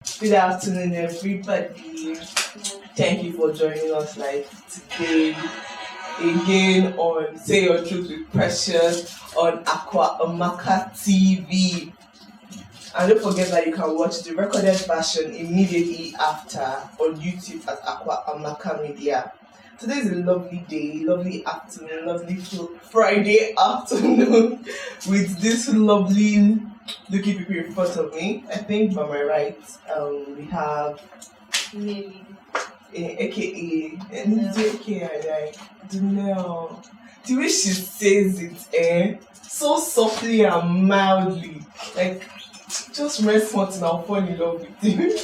Good afternoon, everybody. Thank you for joining us today again on Say Your Truth with Precious on Amaka TV. And don't forget that you can watch the recorded version immediately after on YouTube at akwaamakamedia. Today is a lovely day, lovely afternoon, lovely Friday afternoon with this lovely looking people in front of me. I think by my right, we have Nelly, aka Dunel. The way she says it, so softly and mildly, like just rest something, I'll fall in love with you.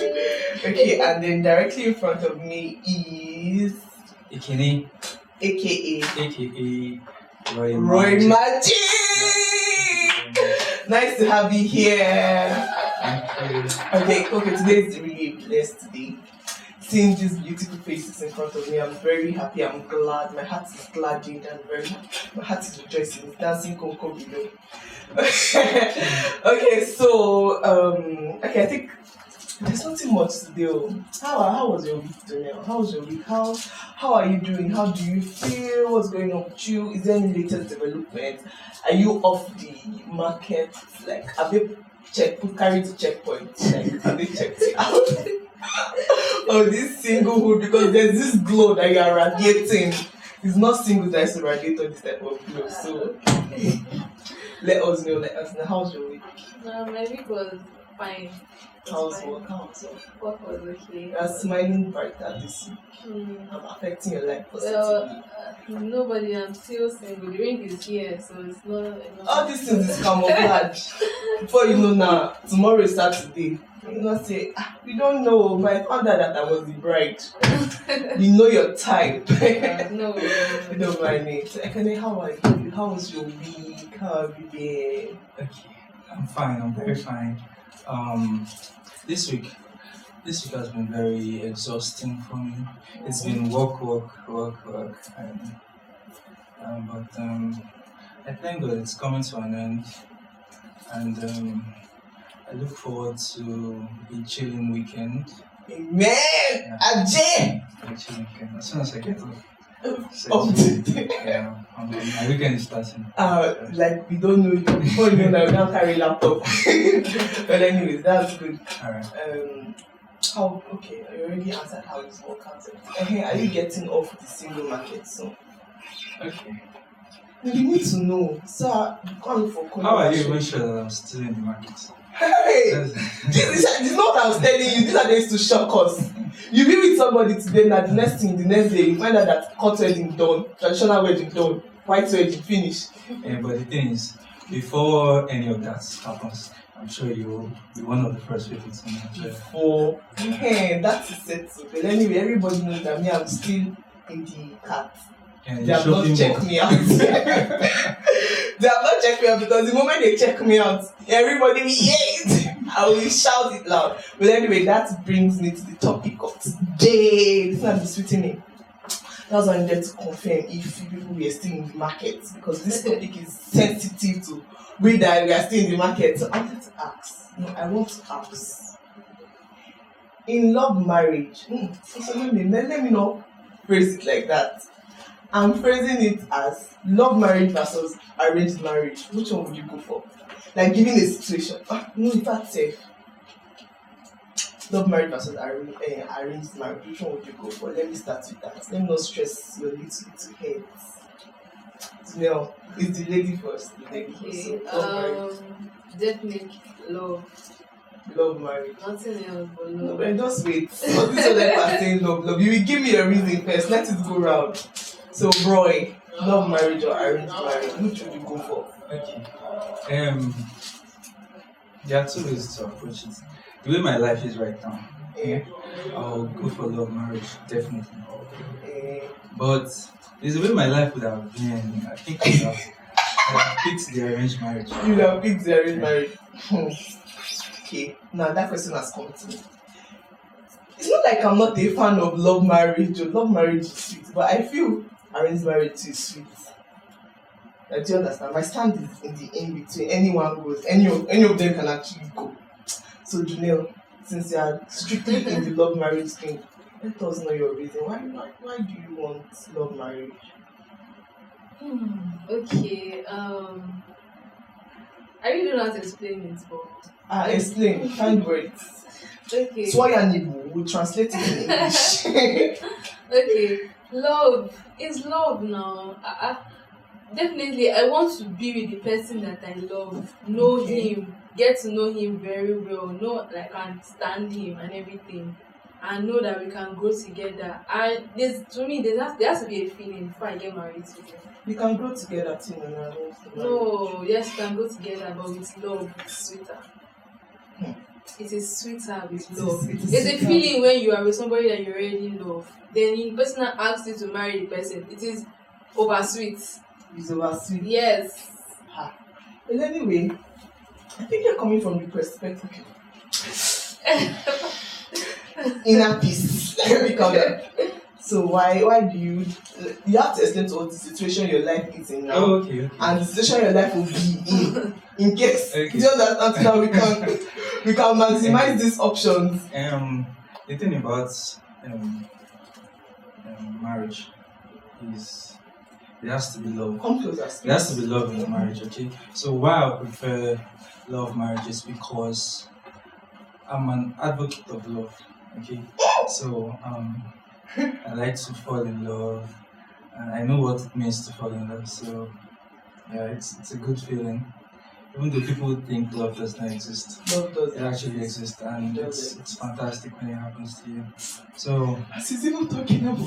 Okay, and then directly in front of me is aka Roy Magic. Nice to have you here. Okay, today is really a blessed day. Seeing these beautiful faces in front of me, I'm very happy, I'm glad. My heart is gladdened and my heart is rejoicing. It's dancing coco below. Okay, so I think there's nothing much to do. How was your week, Daniel? How was your week? How are you doing? How do you feel? What's going on with you? Is there any latest development? Are you off the market? Like, have they carried the checkpoint? Like, have they checked it out? Of this singlehood, because there's this glow that you are radiating. It's not single that is radiate on this type of glow. So let us know. How's your week? my week was fine. How's work? Work was okay. You are smiling brighter this week. I'm affecting your life positively. Nobody, I'm still single. The ring is here, so it's not. All these things is camouflage. Before you know now, tomorrow is Saturday. You know, say, we don't know, but I found out that I was the bride. You know your type. No. You don't mind it. So, Ekene, how are you? How was your week? How have you been? Okay, I'm fine. I'm very fine. This week has been very exhausting for me. It's been work, but I thank God it's coming to an end, and I look forward to a chilling weekend. Amen! Yeah. Ajay! A chilling weekend. As soon as I get off. Yeah. My weekend is starting. Like we don't know you. Before you know that we don't carry laptop. But anyways, that's good. Alright. I already answered how it's work out. Are you getting off the single market soon? Okay. You need to know. So you can't look for How are you even sure that I'm still in the market? Hey! This is not what I was telling you. These are days to shock us. You be with somebody today, now the next day, you find out that cut wedding done, traditional wedding done, white wedding finished. Yeah, but the thing is, before any of that happens, I'm sure you will be one of the first people to know. That is it. But anyway, everybody knows that me, I'm still in the cat. And they have not checked me out. They have not checked me out because the moment they check me out, everybody will hear it. I will shout it loud. But anyway, that brings me to the topic of today. This one is sweetening. That's why I needed to confirm if people were still in the market, because this topic is sensitive to we that we are still in the market. So I wanted to ask. I want to ask. In love marriage, so let me not phrase it like that. I'm phrasing it as love marriage versus arranged marriage. Which one would you go for? Like giving a situation. No, in fact, safe. Love marriage versus arranged marriage. Which one would you go for? Let me start with that. Let me not stress your little heads. No, it's the lady first. Okay. Definitely love. Love marriage. Nothing else but love. No, but just wait. Not this other person saying love. You will give me a reason first. Let it go round. So, Roy, love marriage or arranged marriage? Which would you go for? Okay. There are two ways to approach it. The way my life is right now, I'll go for love marriage, definitely. But there's a way my life would have been. I think I would have picked the arranged marriage. You would have picked the arranged marriage. Okay, now that question has come to me. It's not like I'm not a fan of love marriage. Love marriage is sweet, but I feel arranged marriage is sweet. Do you understand? My stand is in the in between. Anyone goes, any of them can actually go. So Junelle, since you are strictly in the love marriage thing, let us know your reason. Why do you want love marriage? Okay. I really don't know how to explain it, but Explain. Find words. okay. Swayanibu, we'll translate it in English. Okay. Love is love now. Definitely, I want to be with the person that I love, know him, get to know him very well, know like and stand him and everything, and know that we can grow together. And there has to be a feeling before I get married to him. We can grow together too, No, yes, we can go together, but with love, it's sweeter. It is sweeter with love. There's a feeling when you are with somebody that you already love. Then the person that asks you to marry the person, it is over sweet. It's over sweet. Yes. But anyway, I think you're coming from the perspective. Inner peace. Let me come back. So why do you have to explain to us the situation your life is in now, Okay. and the situation your life will be in case just that until now we can maximize these options. The thing about marriage is there has to be love. Come closer. There has to be love in the marriage, okay? So why I prefer love marriages because I'm an advocate of love, okay? So I like to fall in love and I know what it means to fall in love. So yeah, it's a good feeling. Even though people think love does not exist, Love does it actually exists and it's fantastic when it happens to you. So she's even talking about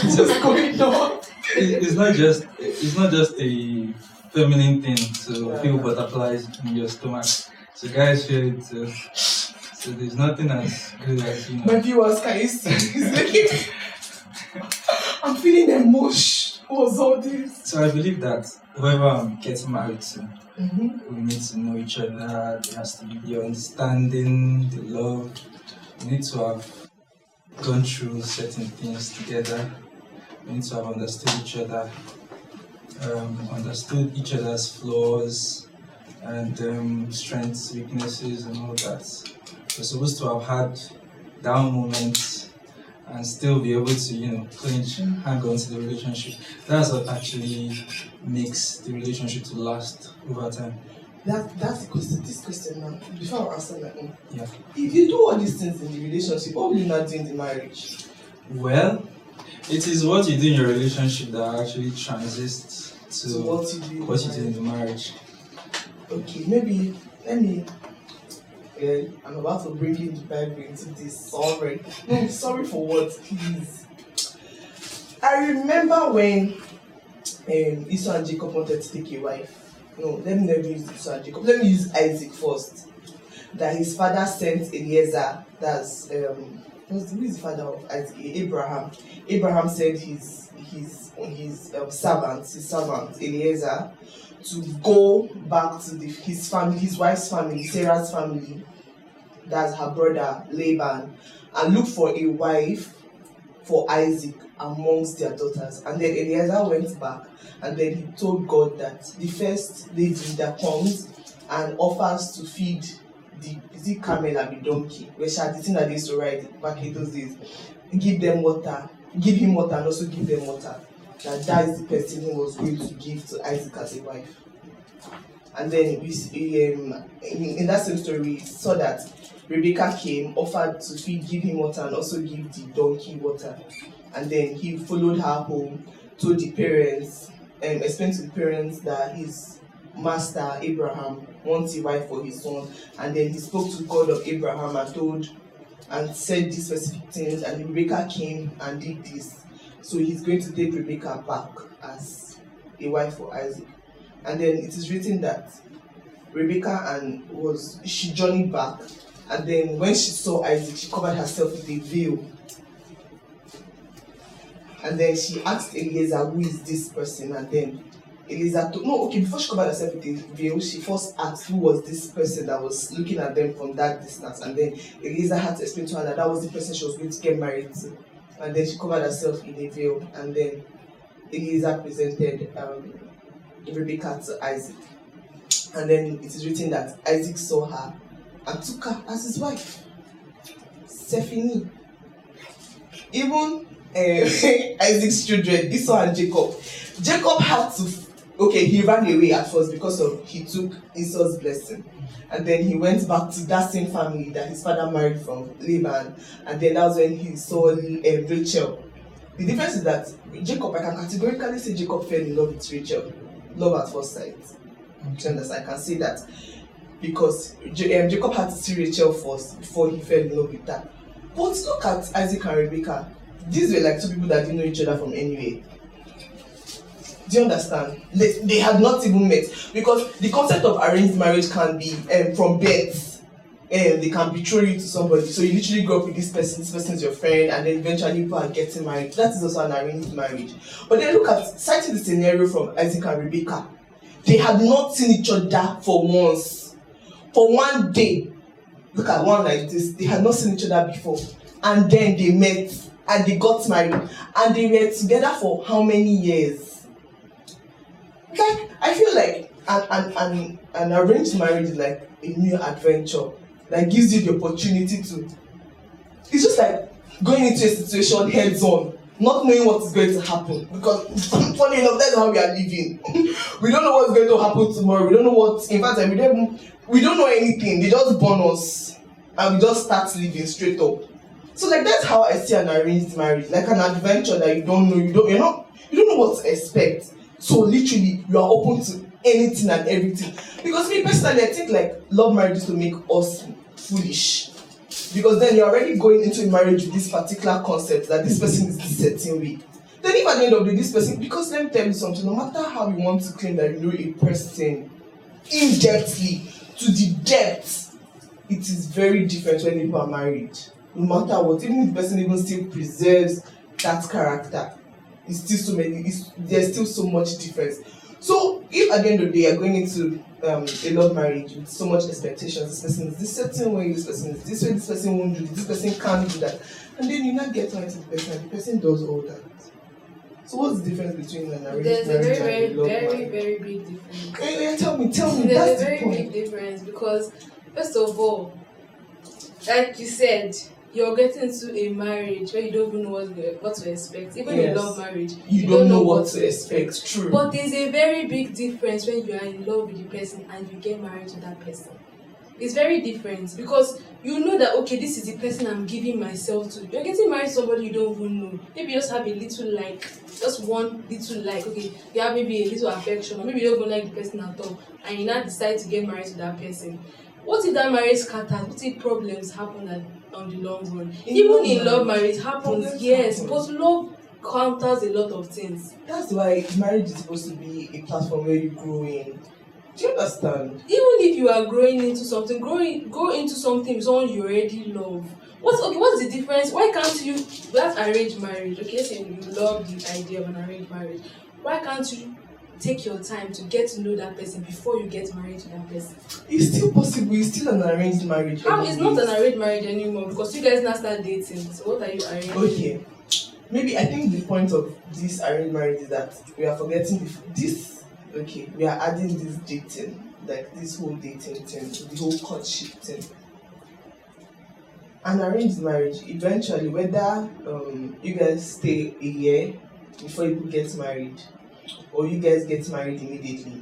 just going on. it's not just a feminine thing to feel butterflies in your stomach. So guys feel it too. So there's nothing as good as My viewers, can you see? He's making me. I'm feeling emotion. What's all this? So I believe that whoever I'm getting married to, we need to know each other. There has to be the understanding, the love. We need to have gone through certain things together. We need to have understood each other, understood each other's flaws and strengths, weaknesses, and all that. We're supposed to have had down moments and still be able to, clinch, hang on to the relationship. That's what actually makes the relationship to last over time. That's the question. This question now, before I answer that one. Yeah. If you do all these things in the relationship, what will you not do in the marriage? Well, it is what you do in your relationship that actually transits to what you do in the marriage. Okay, maybe let me. I'm about to bring in the Bible into this. Sorry. No, sorry for what, please. I remember when Esau and Jacob wanted to take a wife. No, let me never use Esau and Jacob. Let me use Isaac first. That his father sent Eliezer. That's who is the father of Isaac? Abraham. Abraham sent his servant Eliezer to go back to his family, his wife's family, Sarah's family, that's her brother Laban, and look for a wife for Isaac amongst their daughters. And then Eliezer went back and then he told God that the first lady that comes and offers to feed the camel and the donkey, which are the thing that they used to ride back in those days, give him water and also give them water. That is the person who was going to give to Isaac as a wife. And then in that same story, we saw that Rebecca came, offered to give him water and also give the donkey water. And then he followed her home, told the parents, and explained to the parents that his master Abraham wants a wife for his son. And then he spoke to God of Abraham and said these specific things. And Rebecca came and did this. So he's going to take Rebecca back as a wife for Isaac. And then it is written that Rebecca she journeyed back, and then when she saw Isaac, she covered herself with a veil. And then she asked Eliezer, who is this person? And then Eliezer before she covered herself with a veil, she first asked who was this person that was looking at them from that distance. And then Eliezer had to explain to her that was the person she was going to get married to. And then she covered herself in a veil, and then Eliezer presented Rebecca to Isaac. And then it is written that Isaac saw her and took her as his wife. Stephanie. Even Isaac's children, Esau and Jacob. Jacob had to, he ran away at first because he took Esau's blessing. And then he went back to that same family that his father married from, Laban. And then that was when he saw Rachel. The difference is that Jacob, I can categorically say Jacob fell in love with Rachel. Love at first sight. Do you understand? I can say that. Because Jacob had to see Rachel first before he fell in love with her. But look at Isaac and Rebecca. These were like two people that didn't know each other from anywhere. Do you understand? They had not even met. Because the concept of arranged marriage can be from birth. They can betray you to somebody. So you literally grow up with this person is your friend, and then eventually people are getting married. That is also an arranged marriage. But then look at, citing the scenario from Isaac and Rebecca. They had not seen each other for once. For one day. Look at one like this. They had not seen each other before. And then they met and they got married. And they were together for how many years? Like, I feel like an arranged marriage is like a new adventure that gives you the opportunity to. It's just like going into a situation heads on, not knowing what is going to happen. Because funny enough, that's how we are living. We don't know what's going to happen tomorrow. We don't know what. In fact, we don't know anything. They just born us and we just start living straight up. So like that's how I see an arranged marriage, like an adventure that you don't know. You don't know what to expect. So literally, you are open to anything and everything. Because me personally, I think like love marriages to make us foolish. Because then you're already going into a marriage with this particular concept that this person is this certain way. Then if at the end of the day, this person, because let me tell you something, no matter how you want to claim that you know a person in-depthly, to the depth, it is very different when people are married. No matter what, even if the person even still preserves that character, there's still so much difference. So if at the end of the day you're going into a love marriage with so much expectations, this person is this certain way, this person is this way, this person won't do this person can't do that, and then you not get right to the person and the person does all that. So what's the difference between an arranged marriage and a love marriage? Very big difference. Tell me. There's That's a very the point. big difference because first of all, like you said, you're getting into a marriage where you don't even know what to expect. Even in love marriage, you don't know what to expect. True. But there's a very big difference when you are in love with the person and you get married to that person. It's very different because you know that okay, this is the person I'm giving myself to. You're getting married to somebody you don't even know. Maybe you just have a little like, just one little like. Okay, you have maybe a little affection, or maybe you don't even like the person at all, and you now decide to get married to that person. What if that marriage scatters? What if problems happen on the long run? Even in love marriage happens, yes, but love counters a lot of things. That's why marriage is supposed to be a platform where you grow in. Do you understand? Even if you are growing into something, go into something with someone you already love. What's the difference? Why can't you? That's arranged marriage. Okay, let's say you love the idea of an arranged marriage. Why can't you take your time to get to know that person before you get married to that person? It's still possible. It's still an arranged marriage. How? It's not an arranged marriage anymore because you guys now start dating. So what are you arranging? Okay. Maybe I think the point of this arranged marriage is that we are forgetting this. Okay, we are adding this dating, like this whole dating thing, the whole courtship thing. An arranged marriage, eventually, whether you guys stay a year before you get married, or you guys get married immediately.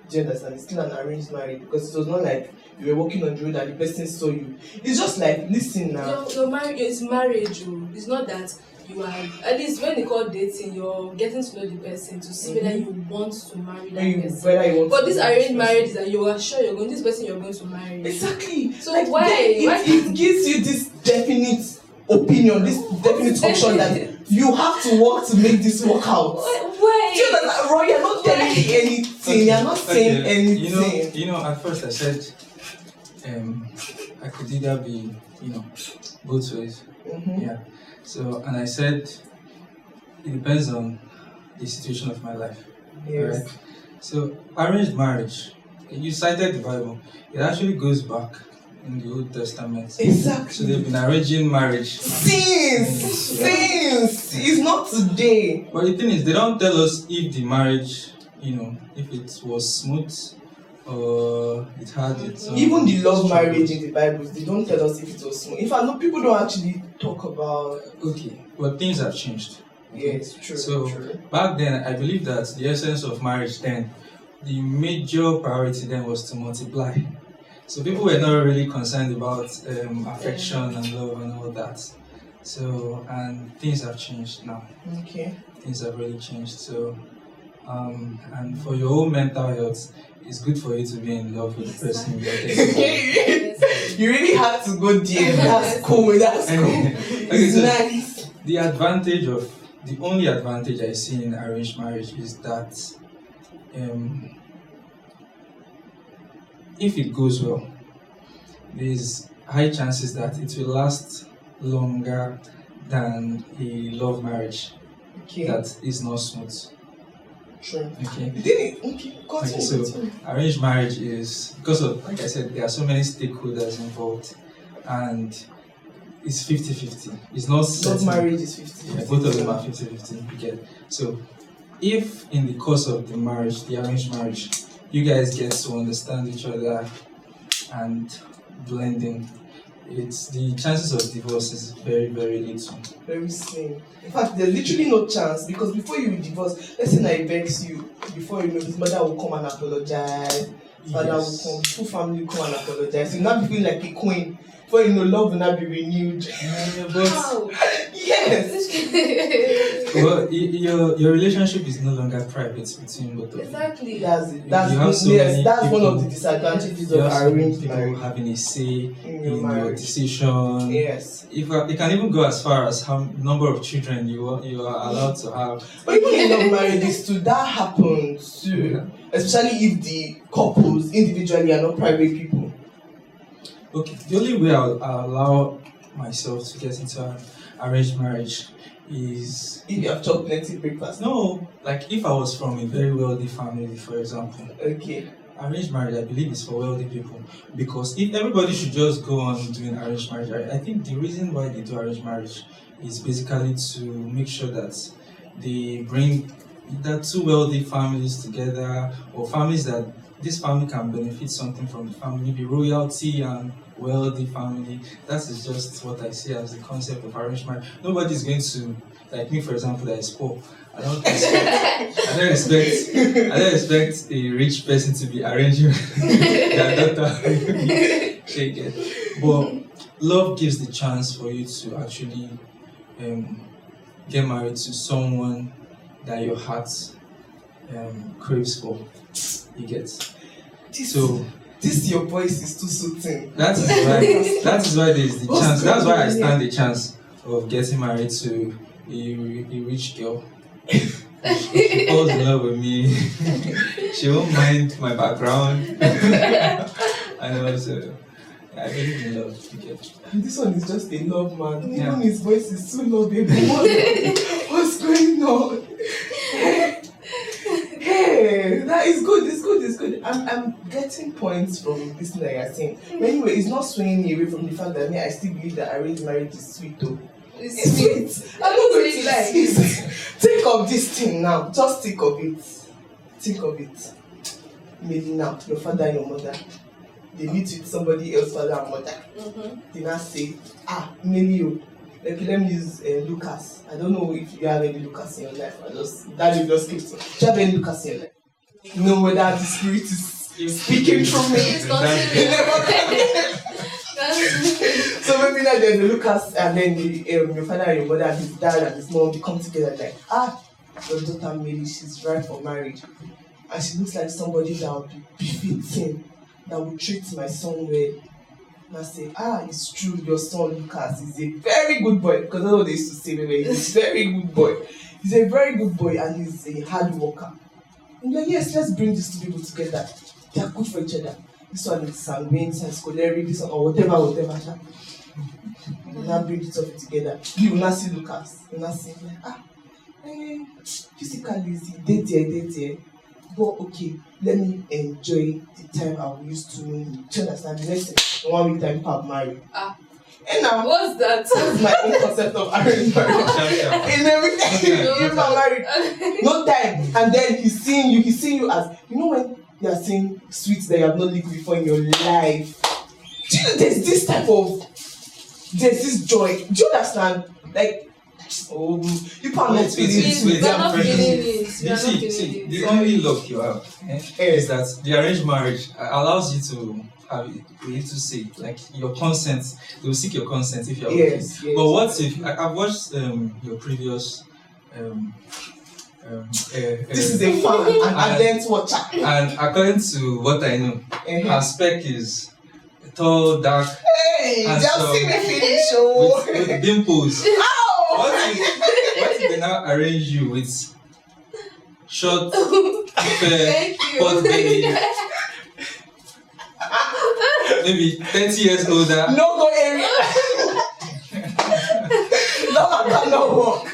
Do you understand? It's still an arranged marriage because it was not like you were walking on the road and the person saw you. It's just like, listen now. Your marriage is marriage. It's not that you are, at least when they call dating, you're getting to know the person to see whether you want to marry that person. But this arranged marriage is that you are sure you're going, this person you're going to marry. Exactly. So like why? It gives you this definite opinion, this definite option that you have to work to make this work out. Why? Do you know, Roy, you're not telling me anything. You're not saying anything. You know, at first I said I could either be, both ways. Yeah. So, and I said it depends on the situation of my life. Yes. Right? So, arranged marriage, you cited the Bible. It actually goes back in the Old Testament. Exactly. So they've been arranging marriage since. It's not today. But the thing is, they don't tell us if the marriage, if it was smooth or it had its own Even the love struggles. marriage in the Bible, they don't tell us if it was small. In fact, no, people don't actually talk about. Okay, but things have changed. Yes, true. So true. back then, I believe that the essence of marriage then, the major priority then was to multiply. So people were not really concerned about affection and love and all that. So, and things have changed now. Okay. Things have really changed. So, and for your own mental health, it's good for you to be in love with the person you're dating. You really have to go there. That's cool. That's cool. Okay, It's so nice. the only advantage I see in arranged marriage is that if it goes well, there's high chances that it will last longer than a love marriage Okay. that is not smooth. True. Okay. Okay, Okay, continue. so continue. arranged marriage is because of, like I said, there are so many stakeholders involved, and it's 50-50. It's not Love certain. marriage is 50. Yeah, both of them are 50-50. You get. So if in the course of the marriage, the arranged marriage, you guys get to understand each other and blending, it's the chances of divorce is very, very little. Very slim. In fact, there's literally no chance because before you divorce, let's say I vex you, before you know, his mother will come and apologize, father will come, full family will come and apologize. You now be feeling like a queen. Before you know, love will not be renewed. Yeah, but Wow. Yes. well, your relationship is no longer private between both of you. Exactly. That's it. You have so Yes, many that's one of people- the disadvantages You of have so many arranged people marriage. having a say In in your your marriage. decision. Yes. If it can even go as far as how number of children you are allowed to have. But even in love marriages too, that happens too. Especially if the couples individually are not private people. Okay, the only way I'll allow myself to get into an arranged marriage is If you have chopped plenty breakfast. no, like if I was from a very wealthy family, for example. Okay. Arranged marriage, I believe, is for wealthy people, because if everybody should just go on doing arranged marriage, I think the reason why they do arranged marriage is basically to make sure that they bring either two wealthy families together, or families that this family can benefit something from the family, maybe royalty and wealthy family. That is just what I see as the concept of arranged marriage. Nobody is going to, like me, for example, that is poor. I don't expect a rich person to be arranging their daughter. Shake it. But love gives the chance for you to actually get married to someone that your heart craves for. You get. So This your voice is too soothing. that is why there is the chance. That's why I stand the chance of getting married to a rich girl. She falls in love with me. She won't mind my background. And also, I believe in love. You get. This one is just a love man. Yeah. Even his voice is too lovable. What's going on? Hey, that is good. It's good. I'm getting points from this thing that you're saying. But anyway, it's not swaying me away from the fact that I still believe that arranged marriage is sweet though. It's sweet. I'm not going to lie. Think of this thing now. Just think of it. Think of it. Maybe now, your father and your mother, they meet with somebody else, father and mother. Mm-hmm. They now say, maybe you. Like, let me use Lucas. I don't know if you have any Lucas in your life. That you just skipped. Do you have any Lucas in your life? You know whether the spirit is speaking through me. It's not So maybe now there's a Lucas, and then your father and your mother and his dad and his mom, they come together like, your daughter Mary, she's right for marriage. And she looks like somebody that would be befitting, that would treat my son well. And I say, it's true, your son Lucas is a very good boy. Because that's what they used to say, baby. He's a very good boy. He's a very good boy and he's a hard worker. And like, yes, let's bring these two people together. They are good for each other. This one is sanguine, this one is choleric, this one, or whatever. You now bring the two of it together. You will not see Lucas. You will not see, physically, he's there. But okay, let me enjoy the time I will use to know him. Do you understand? The next thing, 1 week time, I'll marry. And now, what's that? that's my own concept of arranged marriage. In everything, you're married. No time. And then he's seeing you as, when you are seeing sweets that you have not licked before in your life. Do you know there's this joy? Do you understand? Like, you are not feeling it. We are not feeling it. See, the only luck you have is that the arranged marriage allows you to have you to say like your consent. They will seek your consent if you are yes. But what if I've watched your previous this is a fan, an ardent watcher. And according to what I know, her spec is tall, dark. Hey, just see me finish. With dimples. Ow! What if they now arrange you with short, fair, pot belly, maybe 30 years older? No go area. No, I cannot walk.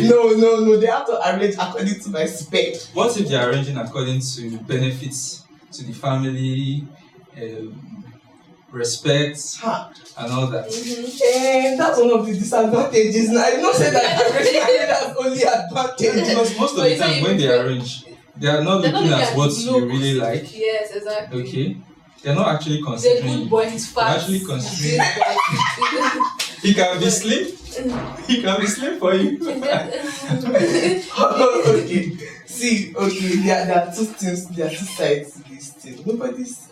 No, they have to arrange according to my spec. What if they are arranging according to benefits to the family, respect, and all that? And that's one of the disadvantages. Now, I not say that arranging has only advantages. Because most of the time when they arrange, they are not looking at what you really like. Yes, exactly. Okay. They're not actually The considering good boy is fat. actually considering he can be slim. He can be slim for you. Okay. See, there are two things, there are two sides to this thing. Nobody's.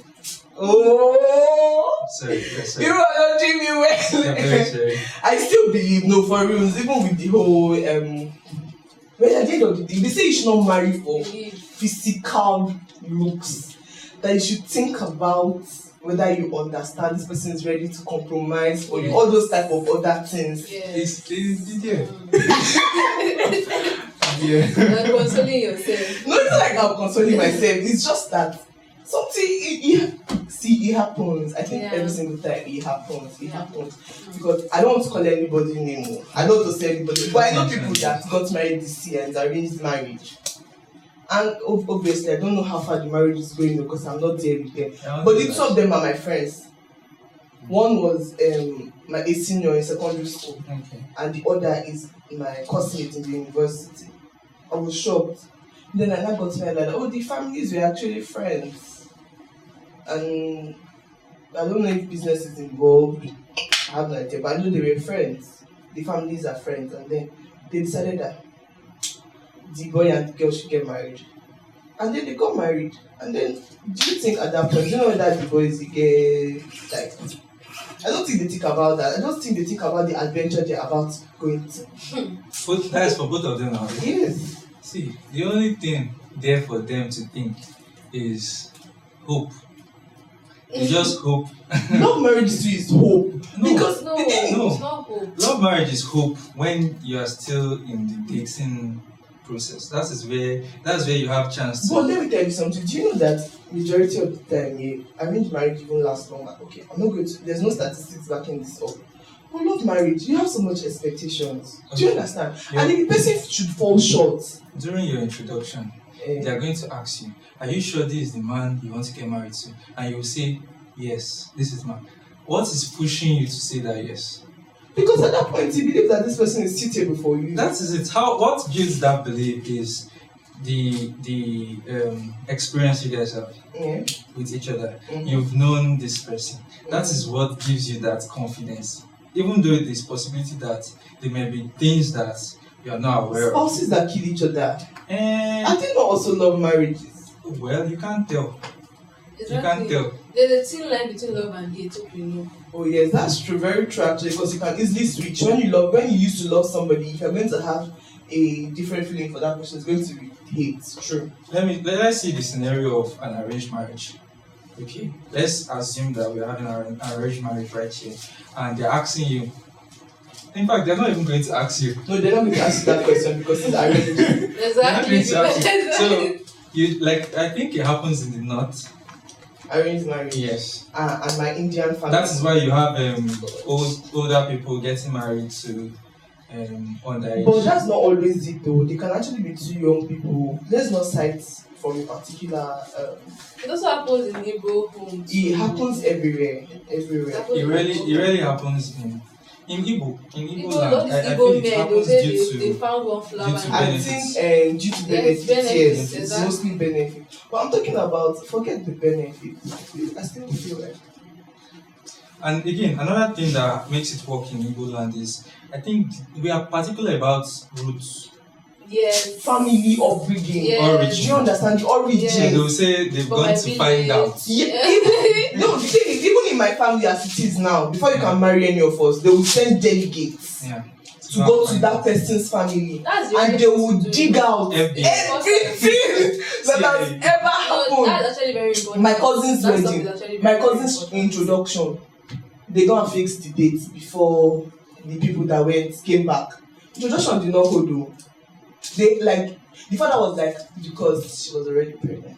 Oh! Sorry. You are not doing me well. I'm very sorry. I still believe, no, for real, even with the whole, well, at the end of the day, they say you should not marry for physical looks. That you should think about whether you understand this person is ready to compromise for you, all those type of other things. Yes. Yeah. You're consoling yourself. No, it's not like I'm consoling myself. It's just that something it happens. I think every single time it happens. It happens because I don't want to call anybody name. I don't want to say anybody, but I know people that got married this year and arranged marriage. And obviously, I don't know how far the marriage is going because I'm not there with them. But the two of them are my friends. One was a senior in secondary school, and the other is my classmate in the university. I was shocked. Then I now got to know that the families were actually friends, and I don't know if business is involved. I have no idea, but I know they were friends. The families are friends, and then they decided that the boy and the girl should get married. And then they got married. And then, do you think at that point, do you know that the boys get, like, I don't think they think about that. I don't think they think about the adventure they're about going to. But that is for both of them now. Yes. See, the only thing there for them to think is hope. You just hope. Love marriage too is hope. No, because No, No. it's not hope. Love marriage is hope when you are still in the dating process. That's where you have chance to. But let me tell you something. Do you know that majority of the time, arranged marriage even lasts longer? Okay, I'm not going to. There's no statistics backing this up. But love marriage, you have so much expectations. Do you understand? Yeah. And if the person should fall short, During your introduction, they are going to ask you, are you sure this is the man you want to get married to? And you will say, yes, this is man. What is pushing you to say that yes? because at that point you believe that this person is suitable for you. That is it. What builds that belief is the experience you guys have with each other. Mm-hmm. You've known this person. That is what gives you that confidence. Even though there's possibility that there may be things that you are not aware of. Spouses that kill each other. And I think not also love marriages. well, you can't tell. Exactly. You can't tell. There's a thin line between love and hate, hope you know. Oh yes, that's true, very true actually, because you can easily switch. When you used to love somebody, if you're going to have a different feeling for that person, it's going to be hate. True. Let's see the scenario of an arranged marriage. Okay, let's assume that we're having an arranged marriage right here, and they're asking you. In fact, they're not even going to ask you. No, they're not going to ask you that question because it's arranged. They're not Exactly. going to ask you. So you I think it happens in the north. Arranged marriage. Yes. And my Indian family. That is why you have older people getting married to underage. But that's not always it though. They can actually be two young people. Let's not cite from a particular. It also happens in Igbo homes. It happens everywhere. It really happens in in Igbo Igbo, land, all these I Igbo feel it men, happens they due say they to found one flower. due to and- I benefits. think due to benefits, benefits, yes, it's exactly. mostly benefits. But I'm talking about forget the benefits. I still feel like And again, another thing that makes it work in Igbo land is I think we are particular about roots. Yes. family upbringing. Yes. Do you understand the origin? Yes. And they will say they've For gone my to find village. out. Yeah. No, the thing is, even in my family as it is now, before you can marry any of us, they will send delegates Yeah. to go to that person's family, That's the and right they thing will to do. dig out FBI. everything that has CIA. ever No, happened. that's actually very important. My cousin's That stuff wedding, is actually my very, cousin's very important. introduction, they don't fix the date before the people that went came back. Introduction did not hold though. They like the father was like, because she was already pregnant.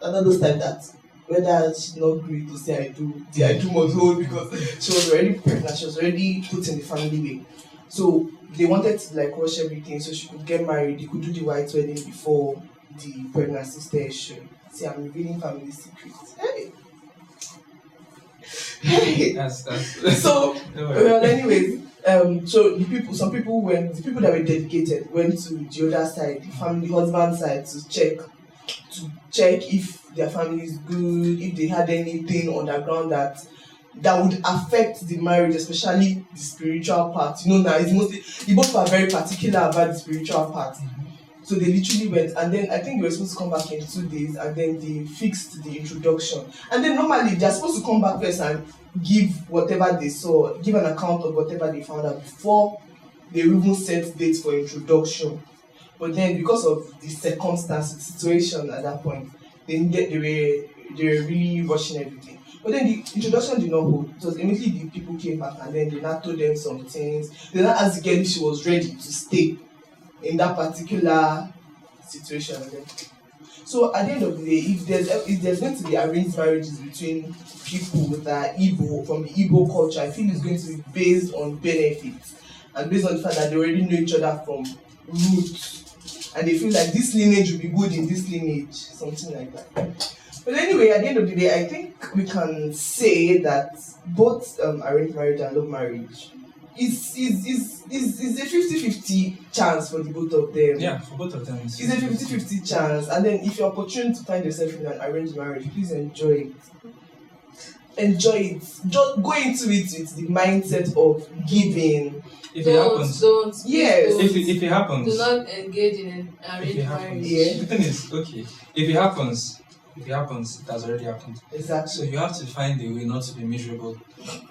Another those time that whether she's not agreed to say I do, the I do must hold because she was already pregnant, she was already put in the family way. So they wanted to like rush everything so she could get married, they could do the white wedding before the pregnancy stage. See, I'm revealing family secrets. Hey. Hey. That's So Don't worry. well, anyways, so some people that were dedicated went to the other side, the family husband side, to check if their family is good, if they had anything underground that would affect the marriage, especially the spiritual part. You know, now it's mostly you both are very particular about the spiritual part. So they literally went, and then I think they were supposed to come back in 2 days, and then they fixed the introduction. And then normally they're supposed to come back first and give whatever they saw, give an account of whatever they found out before they even set dates for introduction. But then because of the circumstance, the situation at that point, they were really rushing everything. But then the introduction did not hold. It was immediately the people came back, and then they now told them some things. They now asked the girl if she was ready to stay in that particular situation. So at the end of the day, if there's going to be arranged marriages between people that are Igbo, from the Igbo culture, I feel it's going to be based on benefits and based on the fact that they already know each other from roots, and they feel like this lineage will be good in this lineage, something like that. But anyway, at the end of the day, I think we can say that both arranged marriage and love marriage is a 50-50 chance for the both of them. Yeah, for both of them. It's a 50-50 chance. And then if you're opportune to find yourself in an arranged marriage, please enjoy it. Enjoy it. Just go into it with the mindset of giving. If it happens, Yes. Don't. if it happens, Do not engage in an if arranged it marriage. happens, Yeah. the thing is, okay, if it happens, it has already happened. So Exactly. you have to find a way not to be miserable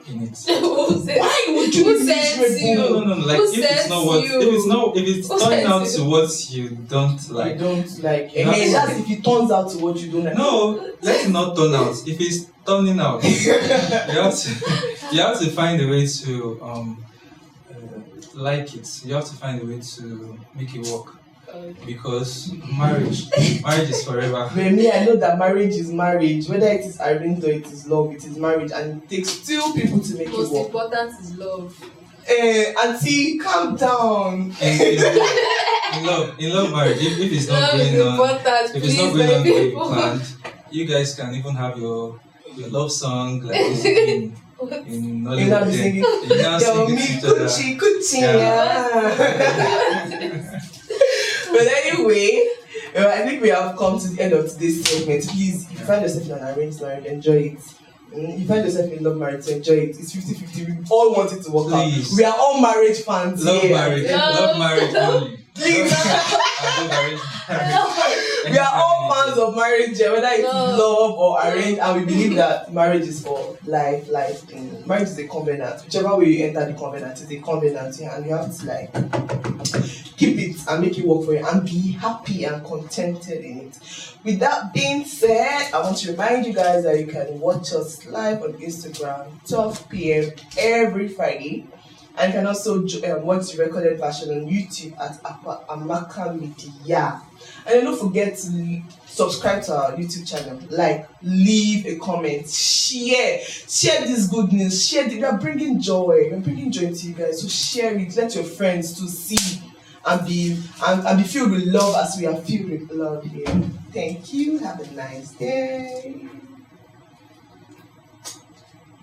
in it. Who said- Why would you Who be sends miserable? you? No. Like Who if it's sends not what, you? if it's Who turning sends out you? to what you don't I like. don't like. You have And to- that's if it turns out to what you don't like. No, let it not turn out. If it's turning out, you have to find a way to like it. You have to find a way to make it work. Because marriage is forever. But me, I know that marriage is marriage. Whether it is arranged or it is love, it is marriage, and it takes two people to make Most it work. important is love. Auntie, calm down. In love marriage, if it's not Love is going on, important. if it's not Please, going my on the way people. planned, you guys can even have your love song like this in You know, Nollywood. I'm singing. You now Tell sing me, it to each other. Gucci, Yeah. yeah. But anyway, I think we have come to the end of today's segment. Please, if you find yourself in an arranged marriage, enjoy it. If you find yourself in love marriage, enjoy it. It's 50-50. We all want it to work Please. out. We are all marriage fans Love here. marriage, love marriage only. Please. I love marriage. We are all fans of marriage, whether it's No. love or arranged, and we believe that marriage is for life. Marriage is a covenant. Whichever way you enter the covenant, it's a covenant, yeah, and you have to like keep it and make it work for you and be happy and contented in it. With that being said, I want to remind you guys that you can watch us live on Instagram 12 p.m. every Friday. And you can also watch the recorded version on YouTube at akwaamakamedia. And then don't forget to subscribe to our YouTube channel, leave a comment, share this good news, we are bringing joy, to you guys. So share it, let your friends to see and be filled with love as we are filled with love here. Thank you. Have a nice day.